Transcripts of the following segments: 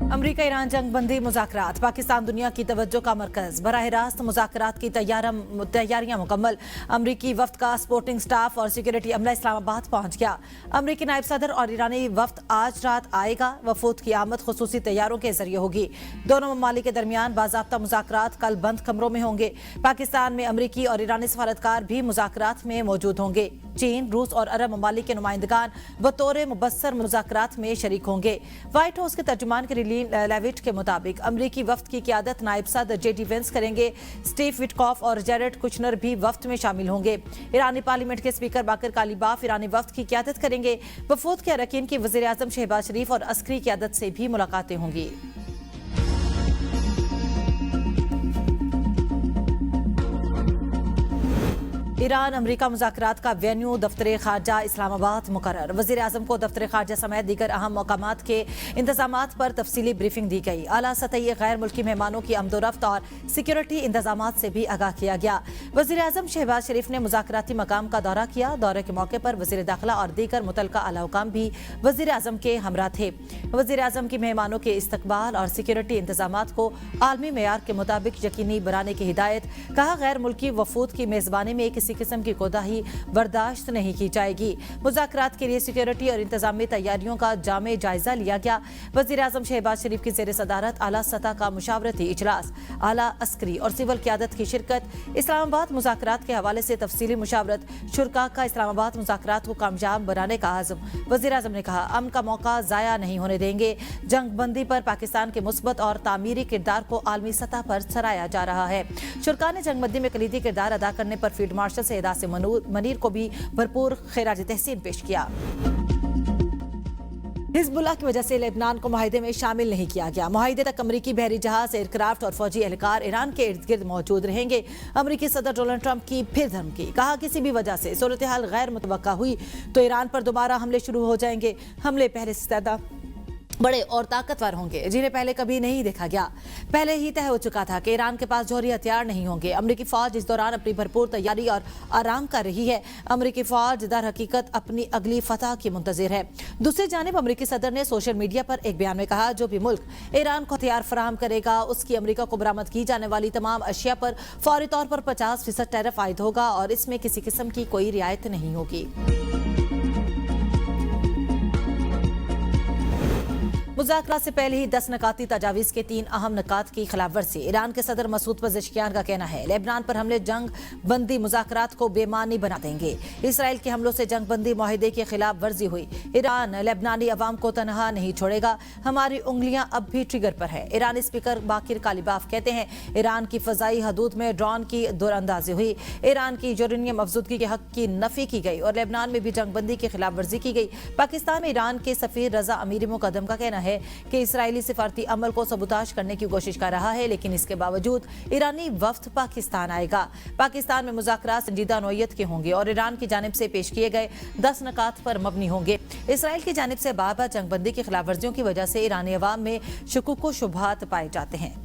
अमरीका Iran जंग बंदी मुज़ाकरात, पाकिस्तान दुनिया की तवज्जो का मरकज, बराह रास्त मुज़ाकरात की तैयारियां मुकम्मल। अमरीकी वफ्द का सपोर्टिंग स्टाफ और सिक्योरिटी अमला इस्लामाबाद पहुंच गया। अमरीकी नायब सदर और ईरानी वफ्द आज रात आएगा। वफूद की आमद खुसूसी तैयारों के जरिए होगी। दोनों ममालिक के दरमियान बाज़ाब्ता मुज़ाकरात कल बंद कमरों में होंगे। पाकिस्तान में अमरीकी और ईरानी सफारतकार भी मुज़ाकरात में मौजूद होंगे। चीन, रूस और अरब ममालिक के नुमाइंदगान बतौर मुबस्सर मुज़ाकरात में शरीक होंगे। व्हाइट हाउस के तर्जुमान के लेविट के मुताबिक अमरीकी वफ्द की क़ियादत नायब सदर जेडी वेंस करेंगे। स्टीव विटकॉफ और जेरेड कुशनर भी वफ्द में शामिल होंगे। ईरानी पार्लियामेंट के स्पीकर बाकर कालिबाफ ईरानी वफ्द की क़ियादत करेंगे। वफूद के अरकान की वज़ीर आज़म शहबाज शरीफ और अस्करी क़ियादत से भी मुलाकातें होंगी। ईरान अमरीका मुज़ाकरात का वेन्यू दफ्तर खारजा इस्लामाबाद मुकर्रर। वज़ीर आज़म को दफ्तर खारजा समेत दीगर अहम मकामात के इंतजामात पर तफसीली ब्रीफिंग दी गई। आला सतही गैर मुल्की मेहमानों की आमदोरफ्त और सिक्योरिटी इंतजामात से भी आगाह किया गया। वज़ीर आज़म शहबाज शरीफ ने मुज़ाकराती मकाम का दौरा किया। दौरे के मौके पर वज़ीर दाखिला और दीगर मुतल्लिका आला हुकाम भी वज़ीर आज़म के हमरा थे। वज़ीर आज़म की मेहमानों के इस्तकबाल और सिक्योरिटी इंतजामात को आलमी मेयार के मुताबिक यकीनी बनाने की हिदायत। कहा, गैर मुल्की वफूद की मेज़बानी में किसी किस्म की कोताही बर्दाश्त नहीं की जाएगी। मुज़ाकरात के लिए सिक्योरिटी और इंतजामी तैयारियों का जामे जायजा लिया गया। वज़ीर आज़म शहबाज शरीफ की ज़ेर सदारत आला सतह का मुशावरती इजलास, आला अस्करी और सिविल क़ियादत की शिरकत। इस्लामाबाद मुज़ाकरात के हवाले से तफसीली मुशावरत। शुरका का इस्लामाबाद मुज़ाकरात को कामयाब बनाने का आज़म। वज़ीर आज़म ने कहा, अमन का मौका ज़ाया नहीं होने देंगे। जंग बंदी पर पाकिस्तान के मुस्बत और तामीरी किरदार को आलमी सतह पर सराहा जा रहा है। शुरका ने जंग बंदी में कलीदी किरदार अदा करने पर फील्ड मार्शल से से मनीर को भी भरपूर खैराज तहसीन पेश किया। हिजबुल्लाह की वजह से लेबनान को मुआहिदे में शामिल नहीं किया गया। मुआहिदे तक अमरीकी बहरी जहाज, एयरक्राफ्ट और फौजी एहलकार ईरान के इर्द गिर्द मौजूद रहेंगे। अमरीकी सदर डोनाल्ड ट्रंप की फिर धमकी। कहा, किसी भी वजह से सूरत हाल गैर मुतवक्का हुई तो ईरान पर दोबारा हमले शुरू हो जाएंगे। हमले पहले से ज्यादा बड़े और ताकतवर होंगे, जिन्हें पहले कभी नहीं देखा गया। पहले ही तय हो चुका था कि ईरान के पास जौहरी हथियार नहीं होंगे। अमरीकी फौज इस दौरान अपनी भरपूर तैयारी और आराम कर रही है। अमरीकी फौज दर हकीकत अपनी अगली फतह की मुंतजिर है। दूसरी जानिब अमरीकी सदर ने सोशल मीडिया पर एक बयान में कहा, जो भी मुल्क ईरान को हथियार फराहम करेगा उसकी अमरीका को बरामद की जाने वाली तमाम अशिया पर फौरी तौर पर 50% टैरिफ आयद होगा और इसमें किसी किस्म की कोई रियायत नहीं होगी। मुज़ाकरात से पहले ही 10 नकाती तजावीज़ के 3 अहम नकात की खिलाफ वर्जी। ईरान के सदर मसूद पज़ेश्कियान का कहना है, लेबनान पर हमले जंग बंदी मुज़ाकरात को बेमानी बना देंगे। इसराइल के हमलों से जंग बंदी माहिदे की खिलाफ वर्जी हुई। ईरान लेबनानी अवाम को तनहा नहीं छोड़ेगा। हमारी उंगलियां अब भी ट्रिगर पर है। ईरानी स्पीकर बाकिर कालिबाफ कहते हैं, ईरान की फ़ज़ाई हदूद में ड्रोन की दूरअंदाजी हुई। ईरान की यूरेनियम अफजुदगी के हक की नफी की गई और लेबनान में भी जंग बंदी की खिलाफ वर्जी की गई। पाकिस्तान में ईरान के सफ़ीर रजा अमीरी मुकदम का कहना है कि इसराइली सिफारती अमल को सबूताज करने की कोशिश कर रहा है, लेकिन इसके बावजूद ईरानी वफ्द पाकिस्तान आएगा। पाकिस्तान में मुज़ाकरात संजीदा नौयत के होंगे और ईरान की जानिब से पेश किए गए 10 नकात पर मबनी होंगे। इसराइल की जानिब से बार बार जंगबंदी की खिलाफ वर्जियों की वजह से ईरानी अवाम में शुकूक व शुबहात पाए जाते हैं।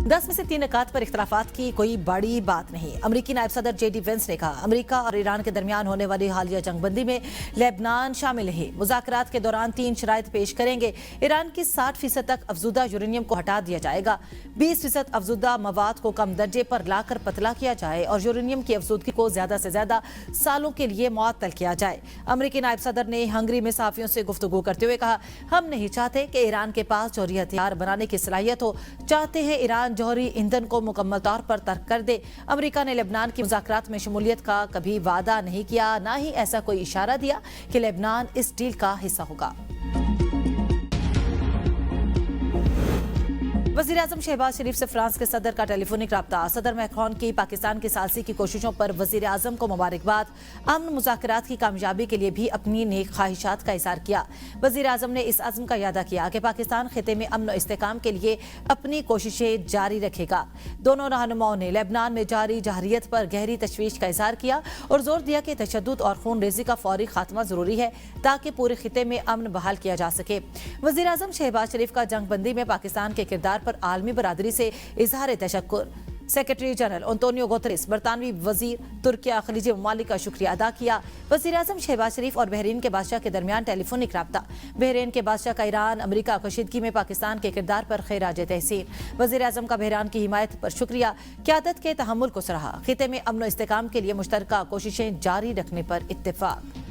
10 में से 3 नकात पर इख्तलाफात की कोई बड़ी बात नहीं। अमरीकी नायब सदर जेडी वेंस ने कहा, अमरीका और ईरान के दरमियान होने वाली हालिया जंगबंदी में लेबनान शामिल है। मुज़ाकरात के दौरान 3 शराइत पेश करेंगे। ईरान की 60% तक अफजुदा यूरेनियम को हटा दिया जाएगा। 20% अफजुदा मवाद को कम दर्जे पर लाकर पतला किया जाए और यूरेनियम की अफजुदगी को ज्यादा से ज्यादा सालों के लिए मुअत्तल किया जाए। अमरीकी नायब सदर ने हंगरी में सहाफियों से गुफ्तगू करते हुए कहा, हम नहीं चाहते कि ईरान के पास जौहरी हथियार बनाने की सलाहियत हो। चाहते हैं ईरान जौहरी ईंधन को मुकम्मल तौर पर तर्क कर दे। अमेरिका ने लेबनान की मुज़ाकरात में शमूलियत का कभी वादा नहीं किया, ना ही ऐसा कोई इशारा दिया कि लेबनान इस डील का हिस्सा होगा। वज़ीर आज़म शहबाज शरीफ से फ्रांस के सदर का टेलीफोनिक रब्ता। सदर मैक्रोन की पाकिस्तान की सालसी की कोशिशों पर वज़ीर आज़म को मुबारकबाद। अमन मुज़ाकरात की कामयाबी के लिए भी अपनी नेक ख्वाहिशात का इज़हार किया। वज़ीर आज़म ने इस अज़्म का यादा किया कि पाकिस्तान खिते में अमन और इस्तेकाम के लिए अपनी कोशिशें जारी रखेगा। दोनों रहनुमाओं ने लेबनान में जारी जहरियत पर गहरी तशवीश का इज़हार किया और जोर दिया कि तशद्दुद और खून रेज़ी का फौरी खात्मा ज़रूरी है ताकि पूरे खिते में अमन बहाल किया जा सके। वज़ीर आज़म शहबाज शरीफ का जंगबंदी में पाकिस्तान के किरदार पर आलमी बरादरी से इजहार तशक्कुर। सेक्रेटरी जनरल एंटोनियो गुतेरेस, बरतानवी वजीर तुर्किया खलीजी ममालिक का शुक्रिया अदा किया। वजीर आजम शहबाज शरीफ और बहरीन के बादशाह के दरमियान टेलीफोनिक रब्ता। बहरीन के बादशाह का ईरान अमेरिका कशीदगी में पाकिस्तान के किरदार पर खैराज तहसीन। वजीर आजम का बहरान की हिमायत पर शुक्रिया, क़यादत के तहम्मुल को सराहा। खिते में अमन व इस्तेकाम के लिए मुश्तरका कोशिशें जारी रखने पर इत्तेफाक।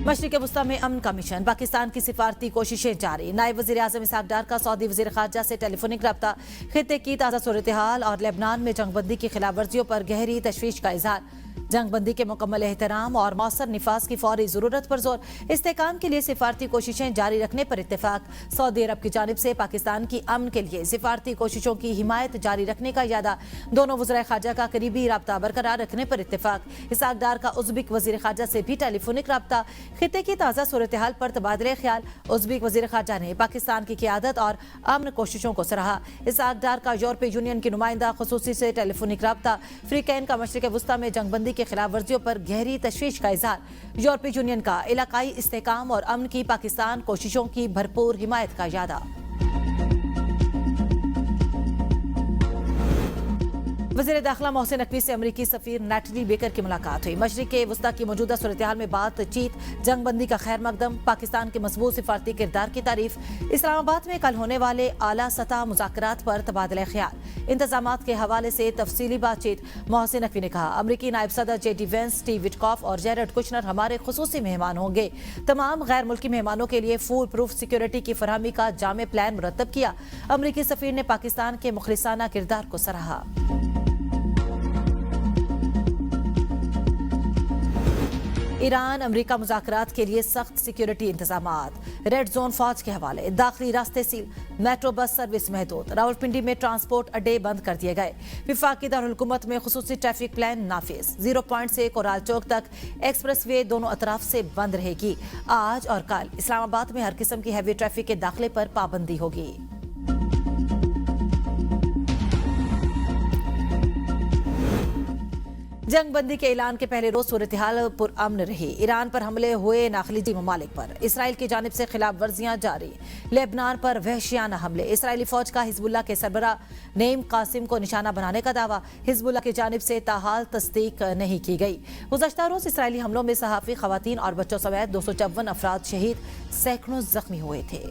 मशरिक़ वस्ता में अमन का मिशन, पाकिस्तान की सिफारती कोशिशें जारी। नायब वज़ीर आज़म इसहाक डार का सऊदी वज़ीर ख़ारजा से टेलीफोनिक रब्ता। खित्ते की ताज़ा सूरत हाल और लेबनान में जंगबंदी की खिलाफ वर्जियों पर गहरी तशवीश का इजहार। जंगबंदी के मुकम्मल एहतराम और मौसर निफाज की फौरी जरूरत पर जोर। इस्तेकाम के लिए सिफारती कोशिशें जारी रखने पर इत्तेफाक। सऊदी अरब की जानिब से पाकिस्तान की अमन के लिए सिफारती कोशिशों की हिमायत जारी रखने का इरादा। दोनों वज़ीर ख़ारजा का करीबी रब्ता बरकरार रखने पर इत्तेफाक। इसहाक डार का उज़्बेक वज़ीर ख़ारजा से भी टेलीफोनिक रब्ता। खित्ते की ताज़ा सूरत हाल पर तबादले ख्याल। उज़्बेक वज़ीर ख़ारजा ने पाकिस्तान की क़यादत और अमन कोशिशों को सराहा। इसहाक डार का यूरोपीय यूनियन की नुमाइंदा ख़ुसूसी से टेलीफोनिक रब्ता। फ्रीकैन का मशरिक़ वस्ता में जंगबंदी के खिलाफ वर्जियों पर गहरी तशवीश का इजहार। यूरोपीय यूनियन का इलाकाई इस्तेकाम और अमन की पाकिस्तान कोशिशों की भरपूर हिमायत का इरादा। वज़ीर दाखिला मोहसिन नकवी से अमरीकी सफीर नैटली बेकर की मुलाकात हुई। मशरिक़ वस्ता की मौजूदा सूरत हाल में बातचीत, जंगबंदी का खैर मकदम, पाकिस्तान के मजबूत सिफारती किरदार की तारीफ। इस्लामाबाद में कल होने वाले आला सतह मुज़ाकरात पर तबादला ख्याल। इंतजामात के हवाले से तफसीली बातचीत। मोहसिन नकवी ने कहा, अमरीकी नायब सदर JD वेंस, स्टीव विटकॉफ और जेरेड कुशनर हमारे खुसूसी मेहमान होंगे। तमाम गैर मुल्की मेहमानों के लिए फूल प्रूफ सिक्योरिटी की फरहमी का जामे प्लान मुरतब किया। अमरीकी सफीर ने पाकिस्तान के मुखलिसाना किरदार को सराहा। ईरान अमेरिका मुज़ाकरात के लिए सख्त सिक्योरिटी इंतजामात। रेड जोन फौज के हवाले। दाखिली रास्ते सील। मेट्रो बस सर्विस महदूद। रावलपिंडी में ट्रांसपोर्ट अड्डे बंद कर दिए गए। विफाकी दारुल-हुकूमत में खुसूसी ट्रैफिक प्लान नाफिज। 0 पॉइंट से कोराल चौक तक एक्सप्रेस वे दोनों अतराफ से बंद रहेगी। आज और कल इस्लामाबाद में हर किस्म की हैवी ट्रैफिक के दाखिले पर पाबंदी होगी। जंगबंदी के ऐलान के पहले रोज सूरत हाल पुरअमन रही। ईरान पर हमले हुए नाखलीजी ममालिक पर। इसराइल की जानिब से खिलाफ वर्जियां जारी। लेबनान पर वहशियाना हमले। इसराइली फौज का हिजबुल्लाह के सरबरा नईम कासिम को निशाना बनाने का दावा। हिजबुल्लाह की जानिब से ताहाल तस्दीक नहीं की गई। गुज़श्ता रोज इसराइली हमलों में सहाफ़ी, खवातीन और बच्चों समेत 254 अफराद शहीद, सैकड़ों जख्मी हुए थे।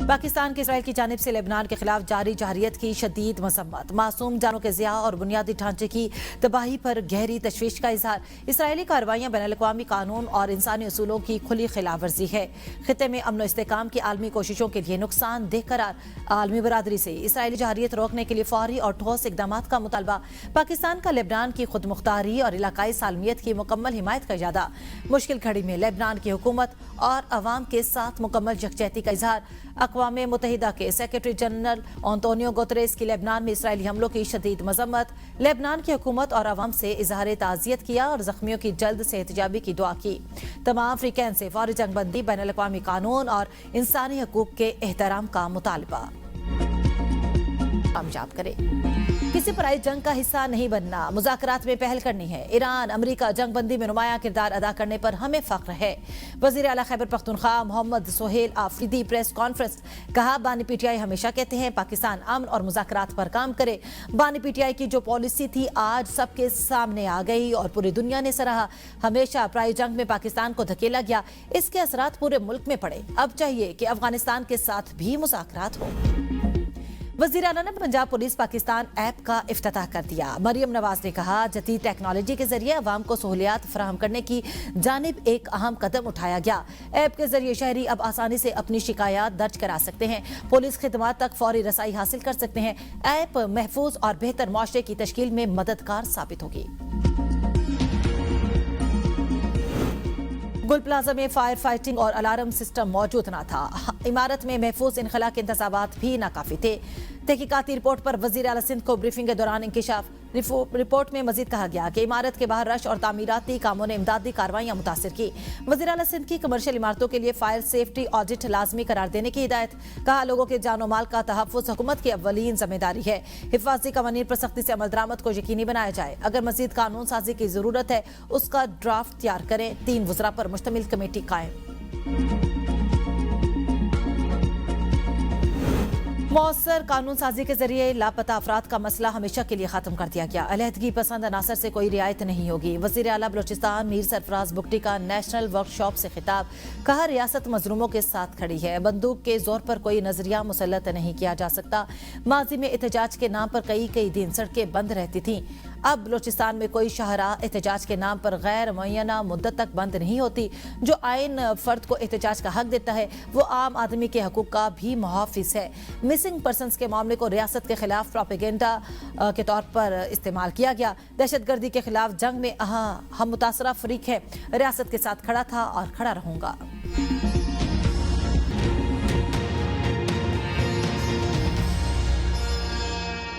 पाकिस्तान के इसराइल की जानिब से लेबनान के खिलाफ जारी जहरियत की शदीद मसम्मत। मासूम जानों के ज़िया और बुनियादी ढांचे की तबाही पर गहरी तशवीश का इजहार। इसराइली कार्रवाइयाँ बैनुल-अक़वामी कानून और इंसानी उसूलों की खुली खिलाफ वर्जी है। खित्ते में अमन व इस्तेकाम की आलमी कोशिशों के लिए नुकसानदेह करार। आलमी बरादरी से इसराइली जहरियत रोकने के लिए फौरी और ठोस इकदाम का मुतालबा। पाकिस्तान का लेबनान की खुद मुख्तारी और इलाकाई सालमियत की मुकम्मल हिमायत का इरादा। मुश्किल घड़ी में लेबनान की हुकूमत और अवाम के साथ मुकम्मल यकजहती का इजहार। अक़वाम मुत्तहिदा के सेक्रेटरी जनरल एंटोनियो गुतेरेस की लेबनान में इसराइली हमलों की शदीद मजम्मत। लेबनान की हुकूमत और अवाम से इजहार ताज़ियत किया और जख्मियों की जल्द सेहतयाबी की दुआ की। तमाम अफ्रीकन से फौरी जंगबंदी, बैनुल-अक़वामी कानून और इंसानी हकूक़ के एहतराम का मुतालबा। कामयाब करे। किसी पराई जंग का हिस्सा नहीं बनना, मुज़ाकरात में पहल करनी है। ईरान अमेरिका जंगबंदी में नुमाया किरदार अदा करने पर हमें फख्र है। वज़ीर आला खैबर पख्तूनख्वा मोहम्मद सोहेल आफरीदी प्रेस कॉन्फ्रेंस। कहा, बानी PTI हमेशा कहते हैं पाकिस्तान अमन और मुज़ाकरात पर काम करे। बानी PTI की जो पॉलिसी थी आज सबके सामने आ गई और पूरी दुनिया ने सराहा। हमेशा पराई जंग में पाकिस्तान को धकेला गया, इसके असरात पूरे मुल्क में पड़े। अब चाहिए कि अफगानिस्तान के साथ भी मुज़ाकरात हो। वज़ीर आला ने पंजाब पुलिस पाकिस्तान ऐप का इफ्तिताह कर दिया। मरियम नवाज ने कहा, जदीद टेक्नोलॉजी के जरिए अवाम को सहूलियात फराहम करने की जानिब एक अहम कदम उठाया गया। ऐप के जरिए शहरी अब आसानी से अपनी शिकायत दर्ज करा सकते हैं, पुलिस खिदमात तक फौरी रसाई हासिल कर सकते हैं। ऐप महफूज और बेहतर मुआशरे की तश्कील में मददगार साबित होगी। गुल प्लाजा में फायर फाइटिंग और अलार्म सिस्टम मौजूद न था। इमारत में महफूज इनखला के इंतजामात भी नाकाफी थे। तहकीकाती रिपोर्ट पर वजीर आला सिंध को ब्रीफिंग के दौरान इंकिशाफ। रिपोर्ट में मजीद कहा गया कि इमारत के बाहर रश और तामीराती कामों ने इमदादी कार्रवाइयां मुतासिर की। वजीर आला सिंध की कमर्शियल इमारतों के लिए फायर सेफ्टी ऑडिट लाजमी करार देने की हिदायत। कहा, लोगों के जानो माल का तहफ़्फ़ुज़ हुकूमत की अव्वलीन जिम्मेदारी है। हिफाजती कवानीन पर सख्ती से अमल दरामद को यकीनी बनाया जाए। अगर मजीद कानून साजी की जरूरत है उसका ड्राफ्ट तैयार करें। 3 वज़रा पर मुश्तमिल कमेटी कायम। मौसर कानून साजी के जरिए लापता अफराद का मसला हमेशा के लिए खत्म कर दिया गया। अलहदगी पसंद अनासर से कोई रियायत नहीं होगी। वजीर आला बलोचिस्तान मीर सरफराज बुगटी का नेशनल वर्कशॉप से खिताब। कहा, रियासत मजलूमों के साथ खड़ी है। बंदूक के जोर पर कोई नजरिया मुसल्लत नहीं किया जा सकता। माजी में एहतजाज के नाम पर कई दिन सड़कें बंद रहती थीं। अब बलोचिस्तान में कोई शाहरा एहतजाज के नाम पर गैर मुअय्यना मुद्दत तक बंद नहीं होती। जो आइन फर्द को एहतजाज का हक देता है वो आम आदमी के हकूक का भी मुहाफिज है। मिसिंग पर्सन्स के मामले को रियासत के खिलाफ प्रोपेगेंडा के तौर पर इस्तेमाल किया गया। दहशतगर्दी के खिलाफ जंग में हम मुतासरा फरीक है। रियासत के साथ खड़ा था और खड़ा रहूंगा।